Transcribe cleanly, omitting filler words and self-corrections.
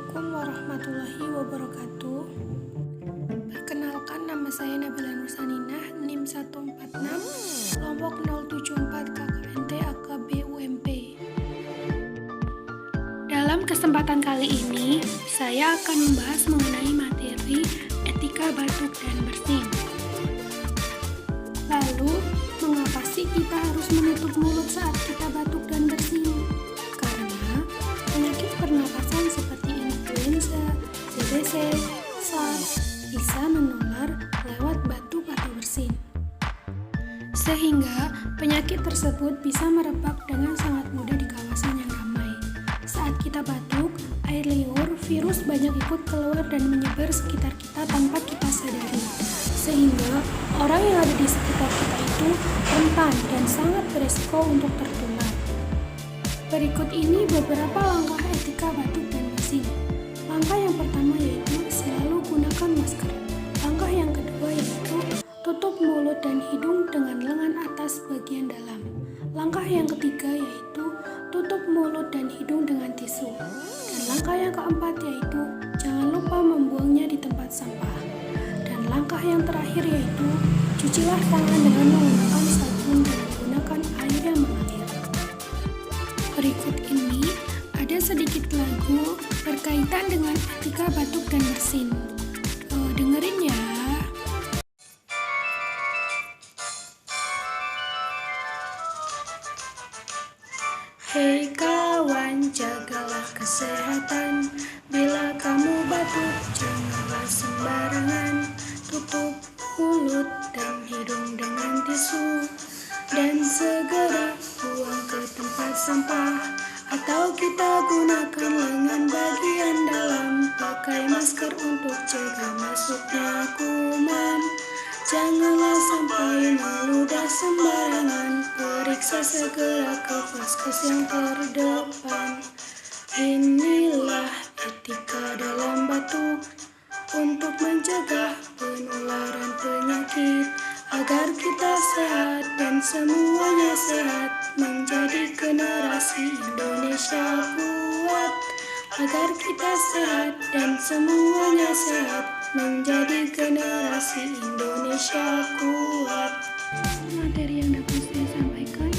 Assalamualaikum warahmatullahi wabarakatuh. Perkenalkan, nama saya Nabila Nursaninah, NIM 146, kelompok 074 KKNT AKB UMP. Dalam kesempatan kali ini, saya akan membahas mengenai materi etika batuk dan bersin. Lalu, mengapa sih kita harus menutup mulut saat kita batuk dan bersin? Karena penyakit pernapasan seperti influenza, TBC, SARS bisa menular lewat batuk atau bersin. Sehingga penyakit tersebut bisa merebak dengan sangat mudah di kawasan yang ramai. Saat kita batuk, air liur, virus banyak ikut keluar dan menyebar sekitar kita tanpa kita sadari. Sehingga orang yang ada di sekitar kita itu rentan dan sangat beresiko untuk tertular. Berikut ini beberapa langkah etika batuk dan bersin. Langkah yang pertama yaitu selalu gunakan masker. Langkah yang kedua yaitu tutup mulut dan hidung dengan lengan atas bagian dalam. Langkah yang ketiga yaitu tutup mulut dan hidung dengan tisu. Dan langkah yang keempat yaitu jangan lupa membuangnya di tempat sampah. Dan langkah yang terakhir yaitu cucilah tangan dengan menggunakan sabun dan menggunakan air yang mengalir. Berikut ini ada sedikit lagu berkaitan dengan etika batuk dan bersin. Dengerin ya. Hei kawan, jagalah kesehatan. Bila kamu batuk, janganlah sembarangan. Tutup mulut dan hidung dengan tisu. Dan segera buang ke tempat sampah. Atau kita gunakan lengan bagian dalam. Pakai masker untuk cegah masuknya kuman. Janganlah sampai meludah sembarangan. Periksa segera ke vaskes yang terdepan. Inilah etika dalam batuk untuk mencegah penularan penyakit, agar kita sehat dan semuanya sehat, menjadi generasi Indonesia kuat. Agar kita sehat dan semuanya sehat, menjadi generasi Indonesia kuat. Materi yang dapat saya sampaikan